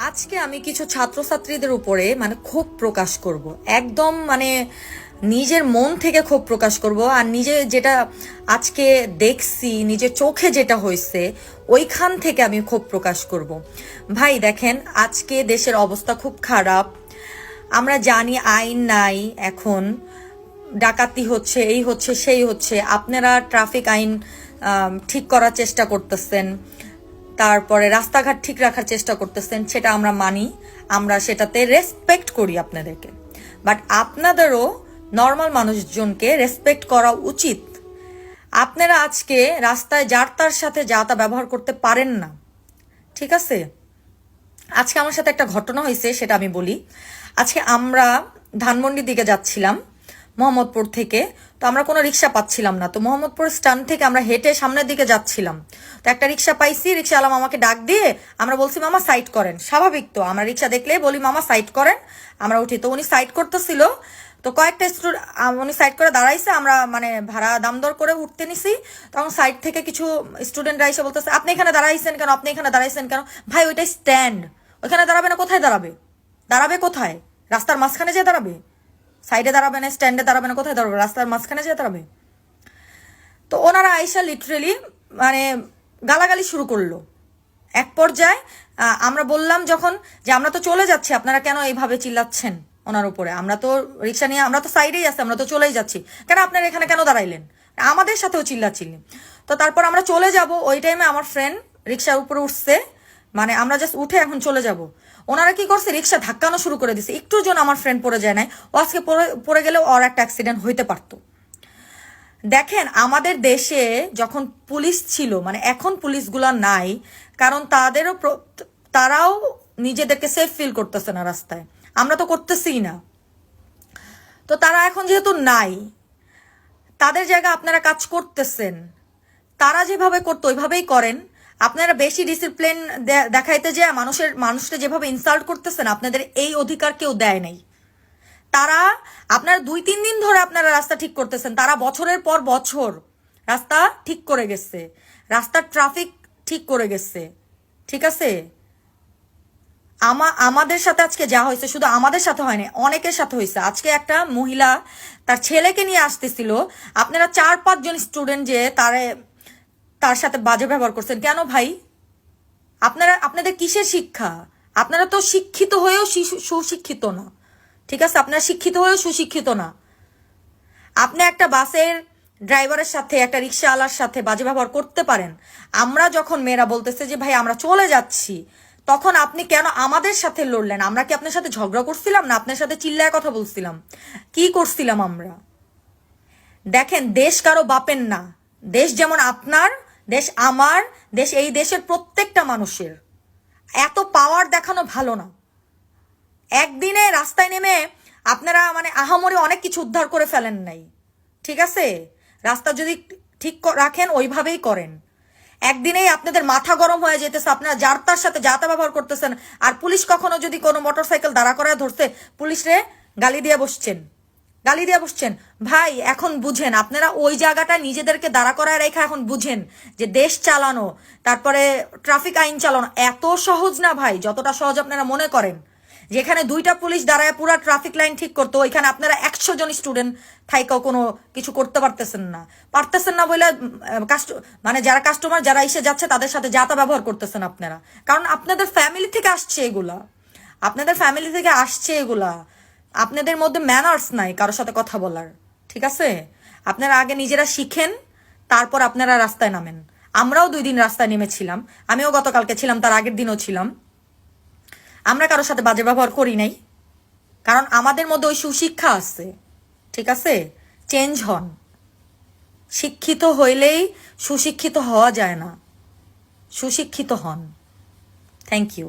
আজকে আমি কিছু ছাত্রছাত্রীদের উপরে ক্ষোভ প্রকাশ করব, একদম নিজের মন থেকে ক্ষোভ প্রকাশ করব। আর নিজে যেটা আজকে দেখছি, নিজের চোখে যেটা হয়েছে, ওইখান থেকে আমি ক্ষোভ প্রকাশ করব। ভাই দেখেন, আজকে দেশের অবস্থা খুব খারাপ। আমরা জানি আইন নাই, এখন ডাকাতি হচ্ছে, এই হচ্ছে সেই হচ্ছে। আপনারা ট্রাফিক আইন ঠিক করার চেষ্টা করতেছেন, তারপরে রাস্তাঘাট ঠিক রাখার চেষ্টা করতেছেন, সেটা আমরা মানি, আমরা সেটাতে রেসপেক্ট করি আপনাদেরকে। বাট আপনাদেরও নর্মাল মানুষজনকে রেসপেক্ট করা উচিত। আপনারা আজকে রাস্তায় যার তার সাথে যা তা ব্যবহার করতে পারেন না, ঠিক আছে? আজকে আমার সাথে একটা ঘটনা হয়েছে, সেটা আমি বলি। আজকে আমরা ধানমন্ডির দিকে যাচ্ছিলাম মোহাম্মদপুর থেকে। তো আমরা কোনো রিক্সা পাচ্ছিলাম না, তো মোহাম্মদপুর স্ট্যান্ড থেকে আমরা হেঁটে সামনের দিকে যাচ্ছিলাম। তো একটা রিক্সা পাইছি, রিক্সাওয়ালা মামাকে ডাক দিয়ে আমরা বলছি মামা সাইড করেন। স্বাভাবিক, তো আমরা রিক্সা দেখলেই বলি মামা সাইড করেন, আমরা উঠি। তো উনি সাইড করতেছিল, তো কয়েকটা উনি সাইড করে দাঁড়াইছে, আমরা ভাড়া দাম দর করে উঠতে নিছি। তখন সাইড থেকে কিছু স্টুডেন্টরা এসে বলতেছে আপনি এখানে দাঁড়াইছেন কেন, আপনি এখানে দাঁড়াইছেন কেন? ভাই ওইটাই স্ট্যান্ড, ওইখানে দাঁড়াবে না, কোথায় দাঁড়াবে? দাঁড়াবে কোথায়? রাস্তার মাঝখানে যেয়ে দাঁড়াবে? সাইডে দাঁড়াবে না, স্ট্যান্ডে দাঁড়াবে না, কোথায় দাঁড়াবে? রাস্তার মাঝখানে যেয়ে দাঁড়াবে। তো ওনারা আইসা লিটারেলি গালাগালি শুরু করলো। এক পর্যায়ে আমরা বললাম যখন, যে আমরা তো চলে যাচ্ছি, আপনারা কেন এইভাবে চিল্লাচ্ছেন ওনার উপরে? আমরা তো রিক্সা নিয়ে, আমরা তো সাইডেই আছি, আমরা তো চলেই যাচ্ছি, কেন আপনারা এখানে কেন দাঁড়াইলেন? আমাদের সাথেও চিল্লাচিল্লি। তো তারপর আমরা চলে যাব, ওই টাইমে আমার ফ্রেন্ড রিক্সার উপরে উঠছে, আমরা জাস্ট উঠে এখন চলে যাব। ওনারা কি করছে, রিক্সা ধাক্কানো শুরু করে দিছে। একটু জন আমার ফ্রেন্ড পড়ে যায় নাই, ও আজকে পড়ে গেলেও ওর একটা অ্যাক্সিডেন্ট হইতে পারতো। দেখেন, আমাদের দেশে যখন পুলিশ ছিল, এখন পুলিশগুলা নাই, কারণ তারাও নিজেদেরকে সেফ ফিল করতেছে না রাস্তায়, আমরা তো করতেছিই না। তো তারা এখন যেহেতু নাই, তাদের জায়গায় আপনারা কাজ করতেছেন, তারা যেভাবে করতো ওইভাবেই করেন। আপনারা বেশি ডিসিপ্লিন দেখাইতে যে মানুষকে যেভাবে ইনসাল্ট করতেছেন, আপনাদের এই অধিকার কেউ দেয় নাই। তারা আপনারা 2-3 দিন ধরে আপনারা রাস্তা ঠিক করতেছেন, তারা বছরের পর বছর রাস্তা ঠিক করে গেছে, রাস্তার ট্রাফিক ঠিক করে গেছে, ঠিক আছে? আমাদের সাথে আজকে যা হয়েছে, শুধু আমাদের সাথে হয়নি, অনেকের সাথে হয়েছে। আজকে একটা মহিলা তার ছেলেকে নিয়ে আসতেছিল, আপনারা 4-5 জন স্টুডেন্ট যে তার সাথে বাজে ব্যবহার করছেন। কেন ভাই? আপনাদের কিসের শিক্ষা? আপনারা তো শিক্ষিত হয়েও সুশিক্ষিত না, ঠিক আছে? আপনারা শিক্ষিত হয়েও সুশিক্ষিত না। আপনি একটা বাসের ড্রাইভারের সাথে, একটা রিক্সাওয়ালার সাথে বাজে ব্যবহার করতে পারেন। আমরা যখন মেয়েরা বলতেছে যে ভাই আমরা চলে যাচ্ছি, তখন আপনি কেন আমাদের সাথে লড়লেন? আমরা কি আপনার সাথে ঝগড়া করছিলাম না? আপনার সাথে চিল্লায় কথা বলছিলাম? কি করছিলাম আমরা? দেখেন, দেশ কারো বাপের না, দেশ যেমন আপনার, দেশ আমার, দেশ এই দেশের প্রত্যেকটা মানুষের। এত পাওয়ার দেখানো ভালো না। একদিনে রাস্তায় নেমে আপনারা আহামরি অনেক কিছু উদ্ধার করে ফেলেন নাই, ঠিক আছে? রাস্তা যদি ঠিক রাখেন, ওইভাবেই করেন। একদিনেই আপনাদের মাথা গরম হয়ে যেতেছে, আপনারা যার তার সাথে যাতা ব্যবহার করতেছেন। আর পুলিশ কখনো যদি কোনো মোটরসাইকেল দাঁড়া করায় ধরছে, পুলিশরে গালি দিয়ে বসছেন, গালি দিয়ে বসছেন। ভাই এখন বুঝেন, আপনারা ওই জায়গাটা নিজেদেরকে দাঁড়া করায় রেখা এখন বুঝেন যে দেশ চালানো, তারপরে ট্রাফিক আইন চালানো এত সহজ না ভাই, যতটা সহজ আপনারা মনে করেন। যেখানে 2টা পুলিশ দাঁড়ায় পুরো ট্রাফিক লাইন ঠিক করতো, ওইখানে আপনারা 100 জন স্টুডেন্ট থাইকাও কোনো কিছু করতে পারতেছেন না বলে যারা কাস্টমার, যারা এসে যাচ্ছে, তাদের সাথে যাতা ব্যবহার করতেছেন আপনারা। কারণ আপনাদের ফ্যামিলি থেকে আসছে এগুলা, আপনাদের ফ্যামিলি থেকে আসছে এগুলা। আপনাদের মধ্যে ম্যানার্স নাই কারোর সাথে কথা বলার, ঠিক আছে? আপনারা আগে নিজেরা শিখেন, তারপর আপনারা রাস্তায় নামেন। আমরাও 2 দিন রাস্তায় নেমেছিলাম, আমিও গতকালকে ছিলাম, তার আগের দিনও ছিলাম। আমরা কারোর সাথে বাজে ব্যবহার করি নাই, কারণ আমাদের মধ্যে ওই সুশিক্ষা আছে, ঠিক আছে? চেঞ্জ হন। শিক্ষিত হইলেই সুশিক্ষিত হওয়া যায় না, সুশিক্ষিত হন। Thank you.